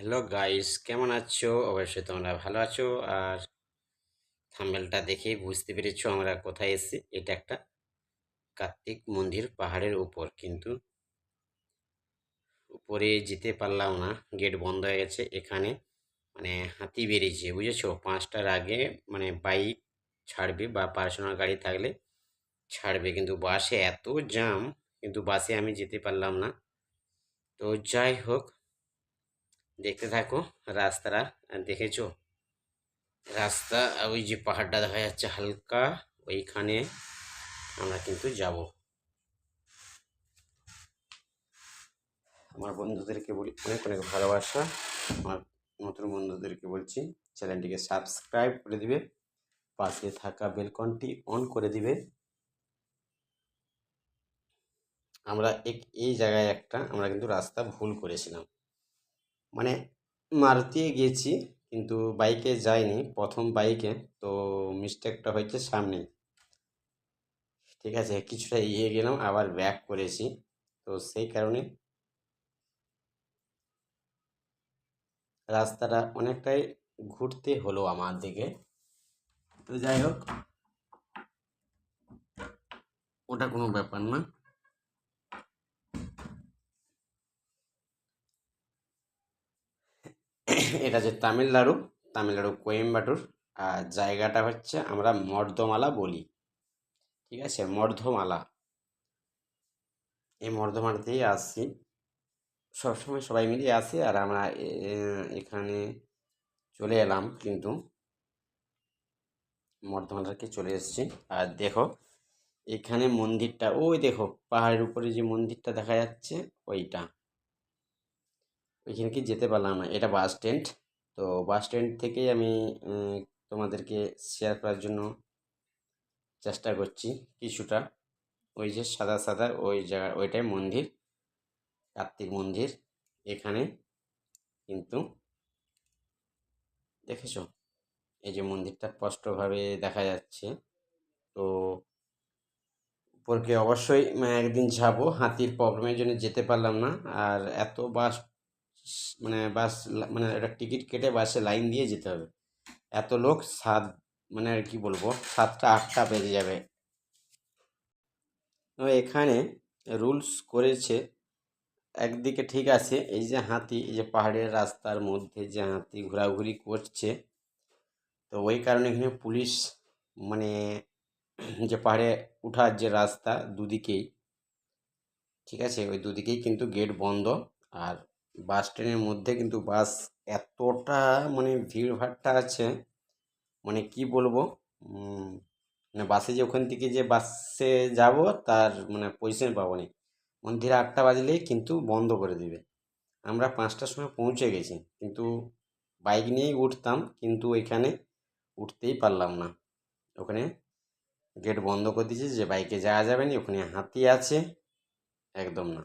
Hello guys, কেমন আছো? অবশ্যই তোমরা ভালো আছো। আর থাম্বনেলটা দেখেই বুঝতে পেরেছো আমরা কোথায় এসেছি। এটা একটা কার্তিক মন্দির, পাহাড়ের উপর। কিন্তু উপরে যেতে পারলাম না, গেট বন্ধ হয়ে গেছে। এখানে মানে হাতি বেরিয়েছে, বুঝেছো? 5টার আগে মানে বাইক ছাড়বে বা পার্সোনাল গাড়ি থাকলে ছাড়বে, কিন্তু বাসে এত জ্যাম, কিন্তু বাসে আমি যেতে পারলাম না। তো যাই হোক, দেখতে থাকো রাস্তাটা। দেখেছো রাস্তা? ওই যে পাহাড়টা দেখা যাচ্ছে হালকা, ওইখানে আমরা কিন্তু যাব। আমার বন্ধুদেরকে বলি অনেক অনেক ভালোবাসা। আমার নতুন বন্ধুদেরকে বলছি চ্যানেলটিকে সাবস্ক্রাইব করে দিবে, পাশে থাকা বেলকনটি অন করে দিবে। আমরা এই জায়গায় আমরা কিন্তু রাস্তা ভুল করেছিলাম, মানে মারুতিয়ে গেছি কিন্তু বাইকে যাইনি, প্রথম বাইকে। তো মিস্টেকটা হয়েছে সামনে, ঠিক আছে? কিছুটা এগিয়ে গেলাম, আবার ব্যাক করেছি। তো সেই কারণে রাস্তাটা অনেকটাই ঘুরতে হলো আমার দিকে। তো যাই হোক, ওটা কোনো ব্যাপার না। এটা যে তামিলনাড়ু, তামিলনাড়ু কোয়েম্বাটুর। আর জায়গাটা হচ্ছে আমরা মর্দমালা বলি, ঠিক আছে? মর্ধমালা। এই মর্ধমালাতেই আসছি, সবসময় সবাই মিলে আসি। আর আমরা এখানে চলে এলাম, কিন্তু মর্ধমালাকে চলে এসেছি। আর দেখো এখানে মন্দিরটা, ওই দেখো পাহাড়ের উপরে যে মন্দিরটা দেখা যাচ্ছে, ওইটা। ওইখানে কি যেতে পারলাম না, এটা বাস স্ট্যান্ড। তো বাস স্ট্যান্ড থেকেই আমি উম, তোমাদেরকে শেয়ার করার জন্য চেষ্টা করছি কিছুটা। ওই যে সাদা সাদা ওই জায়গা, ওইটাই মন্দির, কার্তিক মন্দির। এখানে কিন্তু দেখেছো, এই যে মন্দিরটা স্পষ্টভাবে দেখা যাচ্ছে। তো উপরকে অবশ্যই একদিন যাব, হাতির প্রবলেমের জন্য যেতে পারলাম না। আর এত বাস, মানে বাস, মানে একটা টিকিট কেটে বাসে লাইন দিয়ে যেতে হবে। এত লোক, মানে আর কি বলবো, 7টা 8টা বেজে যাবে। তো এখানে রুলস করেছে একদিকে, ঠিক আছে। এই যে হাতি, এই যে পাহাড়ের রাস্তার মধ্যে যে হাতি ঘোরাঘুরি করছে, তো ওই কারণে এখানে পুলিশ, মানে যে পাহাড়ে উঠার যে রাস্তা দুদিকেই, ঠিক আছে, ওই দুদিকেই কিন্তু গেট বন্ধ। আর বাস ট্রেনের মধ্যে কিন্তু বাস এতটা, মানে ভিড় ভাট্টা আছে, মানে কি বলবো। উম, মানে বাসে যে ওখান থেকে যে বাসে যাব, তার মানে পজিশন পাবো না। মন্দিরে 8টা বাজলেই কিন্তু বন্ধ করে দিবে। আমরা 5টার সময় পৌঁছে গেছি, কিন্তু বাইক নিয়েই উঠতাম, কিন্তু এখানে উঠতেই পারলাম না। ওখানে গেট বন্ধ করে দিয়েছে, যে বাইকে যাওয়া যাবে না, ওখানে হাতি আছে, একদম না।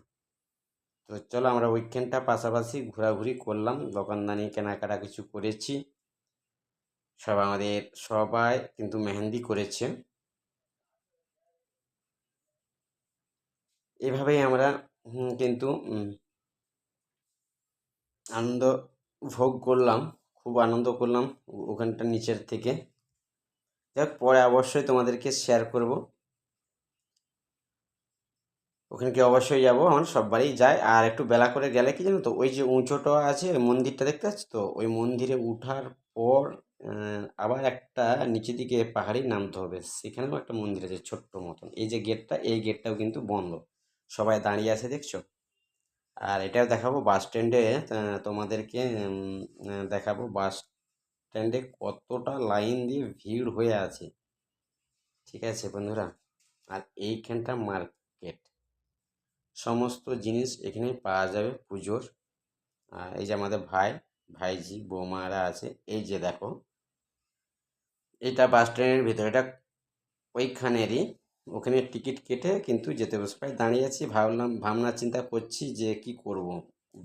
তো চলো, আমরা উইকেন্ডটা পাশাপাশি ঘোরাঘুরি করলাম, দোকানদানি কেনাকাটা কিছু করেছি। সবাই কিন্তু মেহেন্দি করেছে। এভাবেই আমরা কিন্তু আনন্দ ভোগ করলাম, খুব আনন্দ করলাম ওখানটা নিচের থেকে। যাক, পরে অবশ্যই তোমাদেরকে শেয়ার করব। ওখানকে অবশ্যই যাব, আমার সববারই যায়। আর একটু বেলা করে গেলে কি জানো তো, ওই যে উঁচুটা আছে মন্দিরটা দেখতে পাচ্ছ তো, ওই মন্দিরে উঠার পর আবার একটা নিচের দিকে পাহাড়ি নামতে হবে। সেখানেও একটা মন্দির আছে ছোট্ট মতন। এই যে গেটটা, এই গেটটাও কিন্তু বন্ধ, সবাই দাঁড়িয়ে আছে, দেখছো? আর এটাও দেখাবো বাস স্ট্যান্ডে, তোমাদেরকে দেখাবো বাস স্ট্যান্ডে কতটা লাইন দিয়ে ভিড় হয়ে আছে, ঠিক আছে বন্ধুরা? আর এইখানটা মার্কেট, সমস্ত জিনিস এখানে পাওয়া যাবে পুজোর। আর এই যে আমাদের ভাইজি বৌমারা আছে, এই যে দেখো, এটা বাস স্ট্যান্ডের ভিতরে, এটা ওইখানেরই। ওখানে টিকিট কেটে কিন্তু যেতে হবে। সবাই দাঁড়িয়ে আছি, ভাবনা চিন্তা করছি যে কি করব।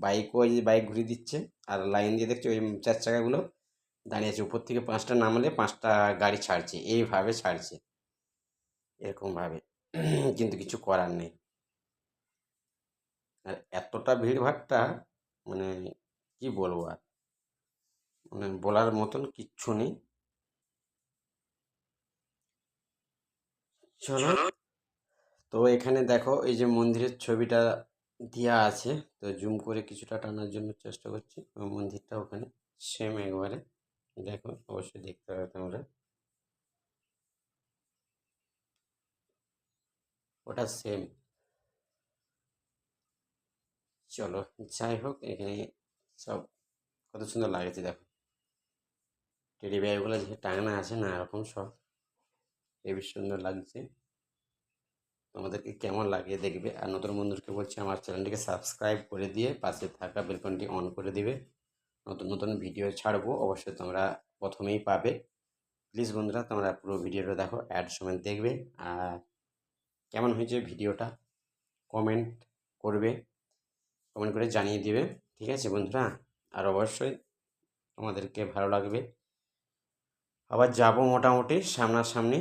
বাইকও, এই যে বাইক ঘুরিয়ে দিচ্ছে, আর লাইন দিয়ে দেখছি ওই 4 চাকাগুলো দাঁড়িয়ে আছে। উপর থেকে 5টা নামলে 5টা গাড়ি ছাড়ছে, এইভাবে ছাড়ছে, এরকমভাবে। কিন্তু কিছু করার নেই। আর এতটা ভিড়ভাট্টা, মানে কি বলবো আর, মানে বলার মতন কিচ্ছু নেই। চলো, তো এখানে দেখো এই যে মন্দিরের ছবিটা দেওয়া আছে, তো জুম করে কিছুটা টানার জন্য চেষ্টা করছি। মন্দিরটা ওখানে সেম একবারে, দেখো অবশ্যই দেখতে পাবে তোমরা, ওটা সেম। চলো, যাই হোক, এখানে সব কত সুন্দর লাগছে দেখো, টেডি বিয়ারগুলো যে টাঙানো আছে না এরকম সব, হেবি সুন্দর লাগছে। তোমাদেরকে কেমন লাগে দেখবে, আর নতুন বন্ধুদেরকে বলছি আমার চ্যানেলটিকে সাবস্ক্রাইব করে দিয়ে পাশে থাকা বেলকনটি অন করে দিবে। নতুন নতুন ভিডিও ছাড়বো, অবশ্যই তোমরা প্রথমেই পাবে। প্লিজ বন্ধুরা তোমরা পুরো ভিডিওটা দেখো, অ্যাড সময় দেখবে। আর কেমন হয়েছে ভিডিওটা কমেন্ট করবে, কমেন্ট করে জানিয়ে দিবে, ঠিক আছে বন্ধুরা। আর অবশ্যই তোমাদেরকে ভালো লাগবে। আবার যাব মোটামুটি সামনাসামনি,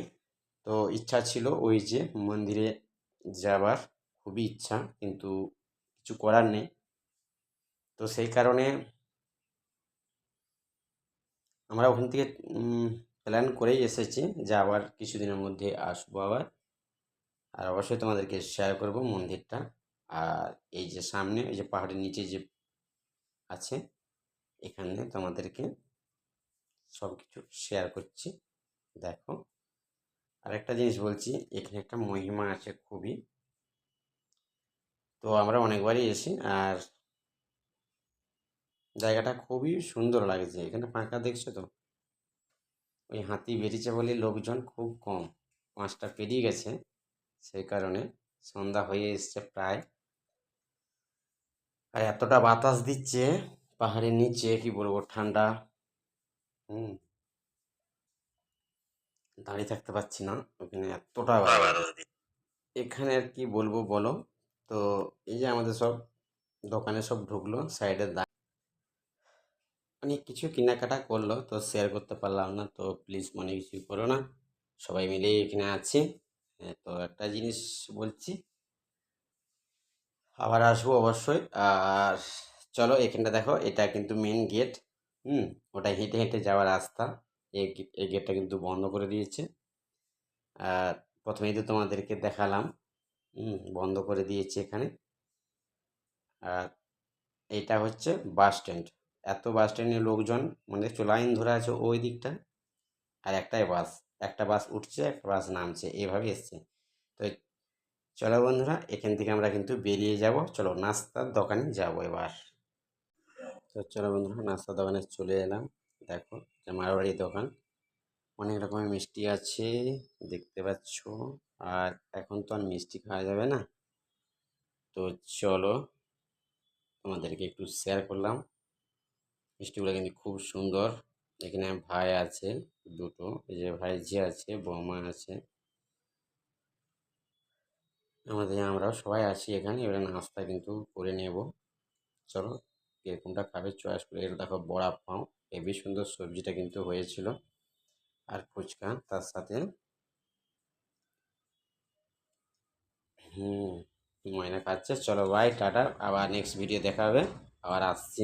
তো ইচ্ছা ছিল ওই যে মন্দিরে যাবার, খুবই ইচ্ছা, কিন্তু কিছু করার নেই। তো সেই কারণে আমরা ওখান থেকে প্ল্যান করেই এসেছি যে আবার কিছুদিনের মধ্যে আসবো আবার। আর অবশ্যই তোমাদেরকে শেয়ার করব মন্দিরটা। আর এই যে সামনে এই যে পাহাড়ের নিচে যে আছে, এখানে তোমাদেরকে সব কিছু শেয়ার করছি, দেখো। আর একটা জিনিস বলছি, এখানে একটা মহিমা আছে খুবই, তো আমরা অনেকবারই এসি, আর জায়গাটা খুবই সুন্দর লাগছে। এখানে ফাঁকা দেখছো তো, ওই হাতি বেরিয়েছে বলে লোকজন খুব কম, 5টা পেরিয়ে গেছে, সেই কারণে সন্ধ্যা হয়ে এসছে প্রায়। আর এতটা বাতাস দিচ্ছে পাহাড়ের নিচে, কি বলবো, ঠান্ডা। হুম, দাঁড়িয়ে থাকতে পারছি না ওখানে, এতটা বাতাস। এখানে আর কি বলবো বলো। তো এই যে আমাদের সব দোকানে সব ঢুকলো, সাইডে অনেক কিছু কেনাকাটা করলো, তো শেয়ার করতে পারলাম না, তো প্লিজ মনে কিছু করো না। সবাই মিলে এখানে আছি। তো একটা জিনিস বলছি, আবার আসবো অবশ্যই। আর চলো, এখানটা দেখো, এটা কিন্তু মেন গেট। ওটা হেঁটে হেঁটে যাওয়ার রাস্তা। এই গেটটা কিন্তু বন্ধ করে দিয়েছে। আর প্রথমেই তো তোমাদেরকে দেখালাম, বন্ধ করে দিয়েছে এখানে। আর এইটা হচ্ছে বাস স্ট্যান্ড। এত বাস স্ট্যান্ডে লোকজন, মানে লাইন ধরে আছে ওই দিকটা। আর একটাই বাস, একটা বাস উঠছে, একটা বাস নামছে, এভাবে এসছে। তো চলো বন্ধুরা, এখান থেকে আমরা কিন্তু বেরিয়ে যাব। চলো নাস্তার দোকানে যাব এবার। তো চলো বন্ধুরা, নাস্তার দোকানে চলে এলাম। দেখো, এটা মারোয়াড়ি দোকান, অনেক রকমের মিষ্টি আছে দেখতে পাচ্ছ। আর এখন তো আর মিষ্টি খাওয়া যাবে না, তো চলো তোমাদেরকে একটু শেয়ার করলাম। মিষ্টিগুলো কিন্তু খুব সুন্দর। এখানে ভাই আছে দুটো, এই যে ভাই যে আছে, বৌমা আছে, আমরাও সবাই আছি এখানে। এবারে নাস্তা কিন্তু করে নেব। চলো, কে কোনটা খাবে চয়েস করে। এটা দেখো বড়া পাও, হেবি সুন্দর সবজিটা কিন্তু হয়েছিল। আর ফুচকা তার সাথে। হুম, ময়না খাচ্ছে। চলো ভাই, টাটা, আবার নেক্সট ভিডিও দেখা হবে, আবার আসছি।